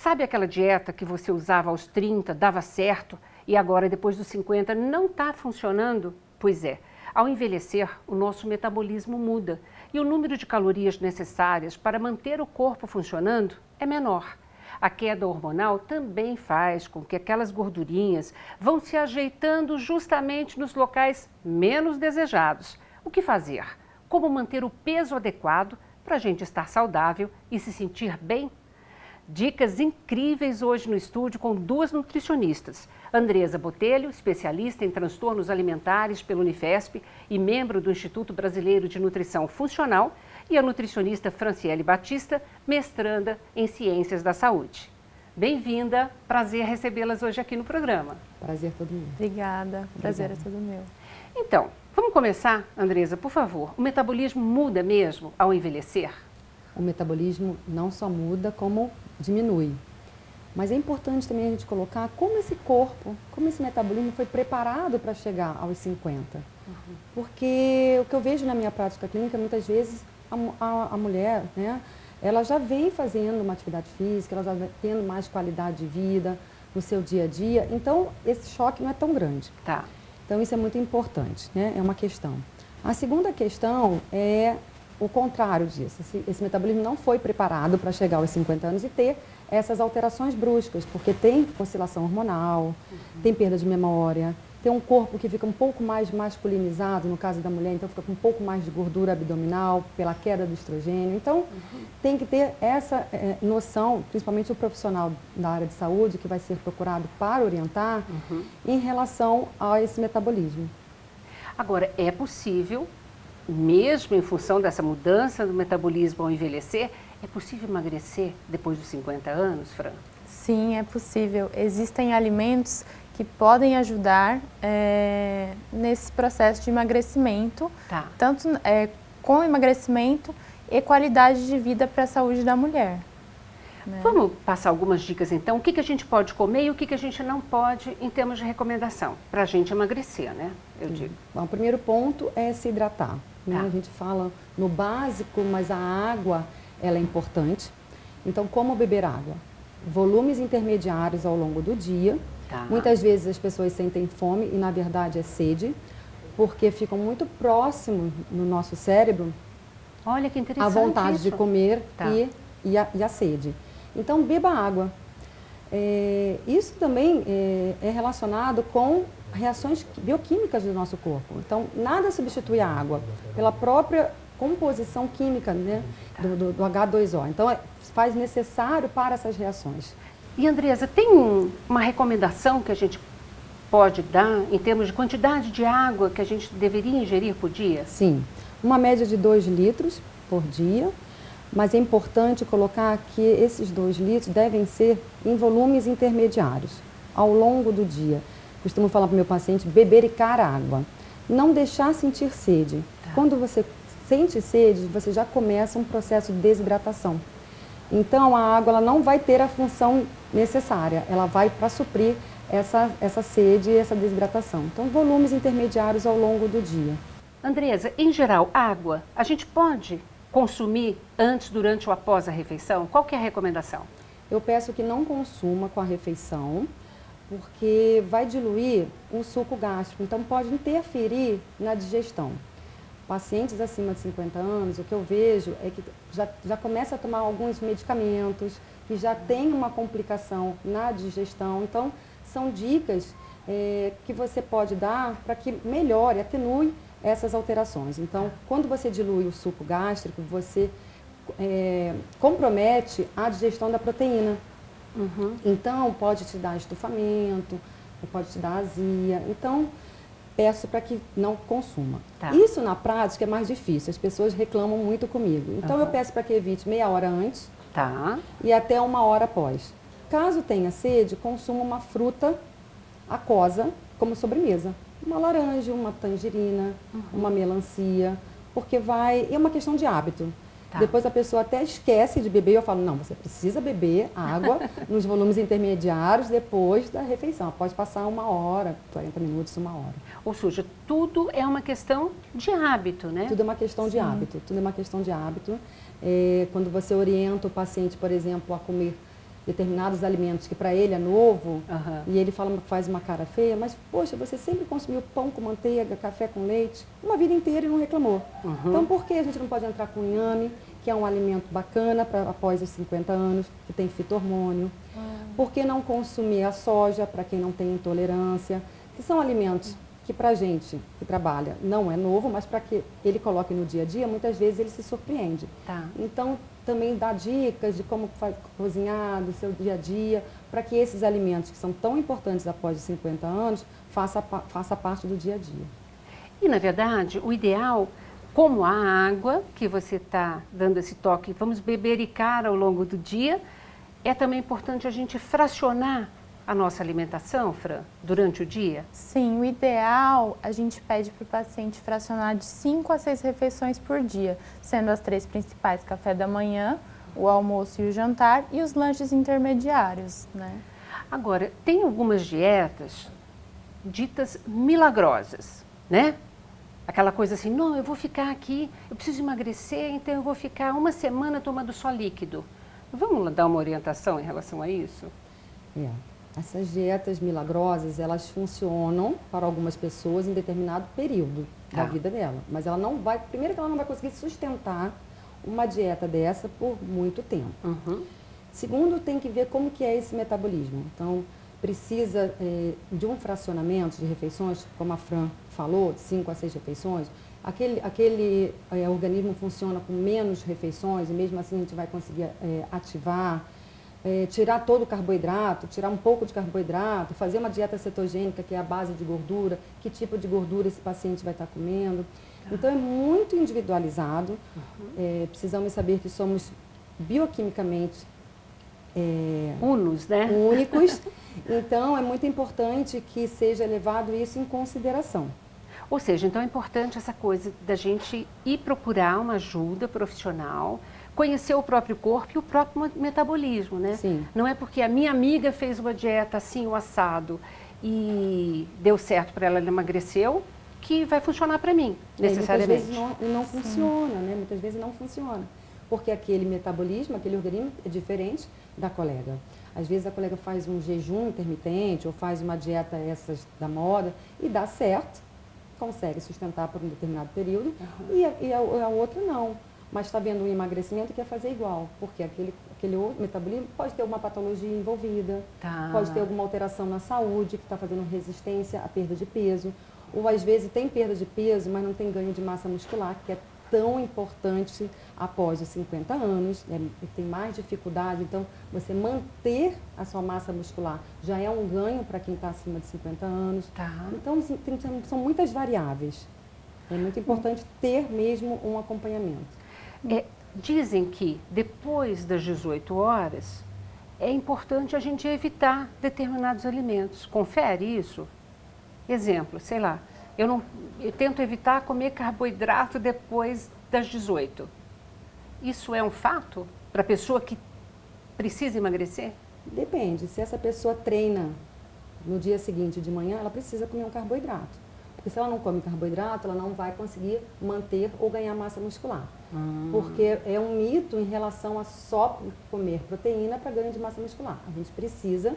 Sabe aquela dieta que você usava aos 30, dava certo, e agora, depois dos 50, não está funcionando? Pois é, ao envelhecer, o nosso metabolismo muda e o número de calorias necessárias para manter o corpo funcionando é menor. A queda hormonal também faz com que aquelas gordurinhas vão se ajeitando justamente nos locais menos desejados. O que fazer? Como manter o peso adequado para a gente estar saudável e se sentir bem? Dicas incríveis hoje no estúdio com duas nutricionistas. Andresa Botelho, especialista em transtornos alimentares pela Unifesp e membro do Instituto Brasileiro de Nutrição Funcional, e a nutricionista Franciele Batista, mestranda em Ciências da Saúde. Bem-vinda, prazer recebê-las hoje aqui no programa. Prazer todo meu. Obrigada, prazer é todo meu. Então, vamos começar, Andresa, por favor. O metabolismo muda mesmo ao envelhecer? O metabolismo não só muda, como diminui. Mas é importante também a gente colocar como esse corpo, como esse metabolismo foi preparado para chegar aos 50. Porque o que eu vejo na minha prática clínica, muitas vezes a mulher, né, ela já vem fazendo uma atividade física, ela já vem tendo mais qualidade de vida no seu dia a dia, então esse choque não é tão grande. Tá. Então isso é muito importante, né? É uma questão. A segunda questão é o contrário disso. Esse metabolismo não foi preparado para chegar aos 50 anos e ter essas alterações bruscas, porque tem oscilação hormonal, tem perda de memória, tem um corpo que fica um pouco mais masculinizado, no caso da mulher, então fica com um pouco mais de gordura abdominal pela queda do estrogênio. Então, tem que ter essa noção, principalmente o profissional da área de saúde, que vai ser procurado para orientar, em relação a esse metabolismo. Agora, é possível, mesmo em função dessa mudança do metabolismo ao envelhecer, é possível emagrecer depois dos 50 anos, Fran? Sim, é possível. Existem alimentos que podem ajudar nesse processo de emagrecimento, tanto com emagrecimento e qualidade de vida para a saúde da mulher. Né? Vamos passar algumas dicas então, o que a gente pode comer e o que a gente não pode em termos de recomendação, para a gente emagrecer, né? Eu digo. Bom, o primeiro ponto é se hidratar. Né? A gente fala no básico, mas a água ela é importante. Então, como beber água? Volumes intermediários ao longo do dia. Muitas vezes as pessoas sentem fome e, na verdade, é sede, porque ficam muito próximos no nosso cérebro. Olha que interessante, a vontade isso. de comer e a sede. Então, beba água. Isso também é relacionado com reações bioquímicas do nosso corpo. Então, nada substitui a água pela própria composição química, né, do H2O. Então, faz necessário para essas reações. E, Andresa, tem uma recomendação que a gente pode dar em termos de quantidade de água que a gente deveria ingerir por dia? Sim, uma média de 2 litros por dia, mas é importante colocar que esses 2 litros devem ser em volumes intermediários, ao longo do dia. Costumo falar para o meu paciente, bebericar água, não deixar sentir sede. Quando você sente sede, você já começa um processo de desidratação. Então, a água ela não vai ter a função necessária, ela vai para suprir essa sede e essa desidratação. Então, volumes intermediários ao longo do dia. Andresa, em geral, água, a gente pode consumir antes, durante ou após a refeição? Qual que é a recomendação? Eu peço que não consuma com a refeição, porque vai diluir o suco gástrico, então pode interferir na digestão. Pacientes acima de 50 anos, o que eu vejo é que já começa a tomar alguns medicamentos, que já tem uma complicação na digestão. Então, são dicas que você pode dar para que melhore, atenue essas alterações. Então, quando você dilui o suco gástrico, você compromete a digestão da proteína. Então, pode te dar estufamento, pode te dar azia. Então, peço para que não consuma. Isso na prática é mais difícil, as pessoas reclamam muito comigo. Então eu peço para que evite meia hora antes e até 1 hora após. Caso tenha sede, consuma uma fruta aquosa como sobremesa. Uma laranja, uma tangerina, uma melancia, porque é uma questão de hábito. Depois a pessoa até esquece de beber e eu falo, não, você precisa beber água nos volumes intermediários depois da refeição. Após passar 1 hora, 40 minutos, 1 hora. Ou seja, tudo é uma questão de hábito, né? Tudo é uma questão de hábito. Tudo é uma questão de hábito. Quando você orienta o paciente, por exemplo, a comer determinados alimentos que para ele é novo, e ele faz uma cara feia, mas, poxa, você sempre consumiu pão com manteiga, café com leite, uma vida inteira e não reclamou. Então, por que a gente não pode entrar com inhame, que é um alimento bacana para após os 50 anos, que tem fito-hormônio? Por que não consumir a soja, para quem não tem intolerância? Que são alimentos que para a gente que trabalha não é novo, mas para que ele coloque no dia a dia, muitas vezes ele se surpreende. Então, também dá dicas de como cozinhar do seu dia a dia, para que esses alimentos que são tão importantes após os 50 anos, faça parte do dia a dia. E, na verdade, o ideal, como a água, que você está dando esse toque, vamos bebericar ao longo do dia, é também importante a gente fracionar a nossa alimentação, Fran, durante o dia? Sim, o ideal, a gente pede para o paciente fracionar de 5 a 6 refeições por dia, sendo as 3 principais, café da manhã, o almoço e o jantar, e os lanches intermediários, né? Agora, tem algumas dietas ditas milagrosas, né? Aquela coisa assim, não, eu vou ficar aqui, eu preciso emagrecer, então eu vou ficar uma semana tomando só líquido. Vamos dar uma orientação em relação a isso? Essas dietas milagrosas, elas funcionam para algumas pessoas em determinado período da vida dela. Mas ela não vai, primeiro que ela não vai conseguir sustentar uma dieta dessa por muito tempo. Segundo, tem que ver como que é esse metabolismo. Então, precisa de um fracionamento de refeições, como a Fran falou, de 5 a 6 refeições. Aquele organismo funciona com menos refeições e mesmo assim a gente vai conseguir ativar. Tirar todo o carboidrato, tirar um pouco de carboidrato, fazer uma dieta cetogênica, que é a base de gordura, que tipo de gordura esse paciente vai estar comendo. Então, é muito individualizado. Precisamos saber que somos bioquimicamente únicos. Então, é muito importante que seja levado isso em consideração. Ou seja, então é importante essa coisa da gente ir procurar uma ajuda profissional, conhecer o próprio corpo e o próprio metabolismo, né? Sim. Não é porque a minha amiga fez uma dieta assim, o assado, e deu certo para ela, ela emagreceu, que vai funcionar para mim, necessariamente. Muitas vezes não funciona, né? Muitas vezes não funciona. Porque aquele metabolismo, aquele organismo é diferente da colega. Às vezes a colega faz um jejum intermitente ou faz uma dieta essas da moda e dá certo, consegue sustentar por um determinado período, e a outra não. Mas está vendo um emagrecimento e quer fazer igual, porque aquele metabolismo pode ter alguma patologia envolvida, pode ter alguma alteração na saúde que está fazendo resistência à perda de peso, ou às vezes tem perda de peso, mas não tem ganho de massa muscular, que é tão importante após os 50 anos, tem mais dificuldade, então você manter a sua massa muscular já é um ganho para quem está acima de 50 anos. Então são muitas variáveis, é muito importante ter mesmo um acompanhamento. Dizem que depois das 18 horas é importante a gente evitar determinados alimentos. Confere isso? Exemplo, sei lá, eu tento evitar comer carboidrato depois das 18. Isso é um fato para a pessoa que precisa emagrecer? Depende. Se essa pessoa treina no dia seguinte de manhã, ela precisa comer um carboidrato. Porque se ela não come carboidrato, ela não vai conseguir manter ou ganhar massa muscular. Porque é um mito em relação a só comer proteína para ganho de massa muscular. A gente precisa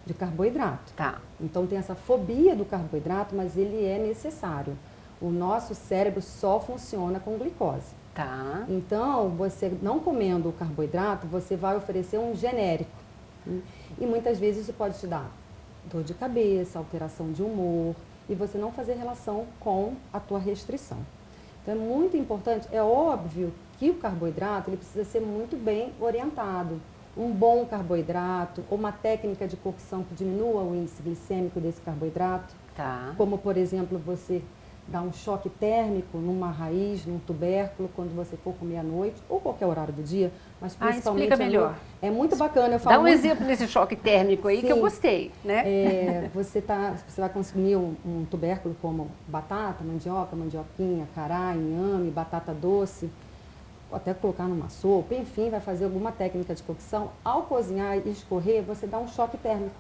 de carboidrato. Então tem essa fobia do carboidrato, mas ele é necessário. O nosso cérebro só funciona com glicose. Então, você não comendo o carboidrato, você vai oferecer um genérico. E muitas vezes isso pode te dar dor de cabeça, alteração de humor, e você não fazer relação com a tua restrição. Então é muito importante, é óbvio que o carboidrato ele precisa ser muito bem orientado. Um bom carboidrato, ou uma técnica de cocção que diminua o índice glicêmico desse carboidrato, como por exemplo você dar um choque térmico numa raiz, num tubérculo, quando você for comer à noite, ou qualquer horário do dia, mas principalmente explica melhor. É muito bacana. Eu falo Dá um exemplo desse choque térmico aí. Sim, que eu gostei, né? Você vai consumir um tubérculo como batata, mandioca, mandioquinha, cará, inhame, batata doce, até colocar numa sopa, enfim, vai fazer alguma técnica de cocção. Ao cozinhar e escorrer, você dá um choque térmico.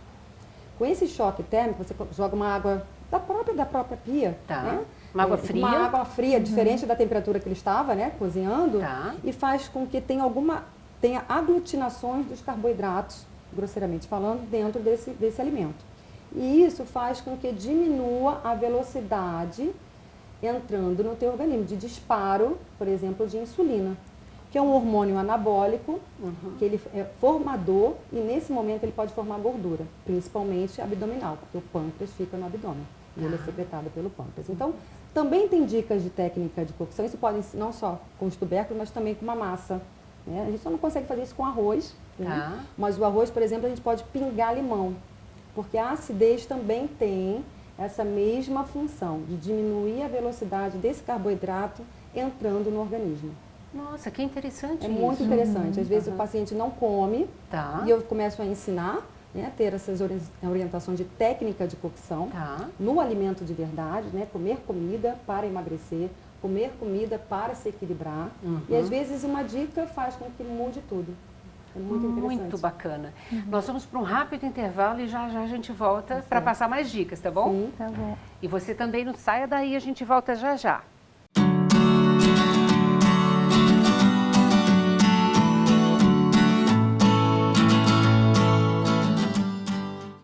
Com esse choque térmico, você joga uma água da própria pia, né? Uma água fria. Uma água fria, diferente da temperatura que ele estava, né, cozinhando, e faz com que tenha aglutinações dos carboidratos grosseiramente falando, dentro desse alimento. E isso faz com que diminua a velocidade entrando no teu organismo, de disparo, por exemplo, de insulina, que é um hormônio anabólico, que ele é formador e nesse momento ele pode formar gordura, principalmente abdominal, porque o pâncreas fica no abdômen e ele é secretado pelo pâncreas. Então, também tem dicas de técnica de cocção, isso pode não só com os tubérculos, mas também com uma massa. Né? A gente só não consegue fazer isso com arroz, né? Mas o arroz, por exemplo, a gente pode pingar limão, porque a acidez também tem essa mesma função de diminuir a velocidade desse carboidrato entrando no organismo. Nossa, que interessante isso. É muito interessante. Às vezes o paciente não come e eu começo a ensinar, né, ter essas orientações de técnica de cocção no alimento de verdade, né, comer comida para emagrecer, comer comida para se equilibrar. E às vezes uma dica faz com que mude tudo. É muito interessante. Muito bacana. Nós vamos para um rápido intervalo e já já a gente volta para passar mais dicas, tá bom? Sim. Tá bom. E você também não saia daí, a gente volta já já.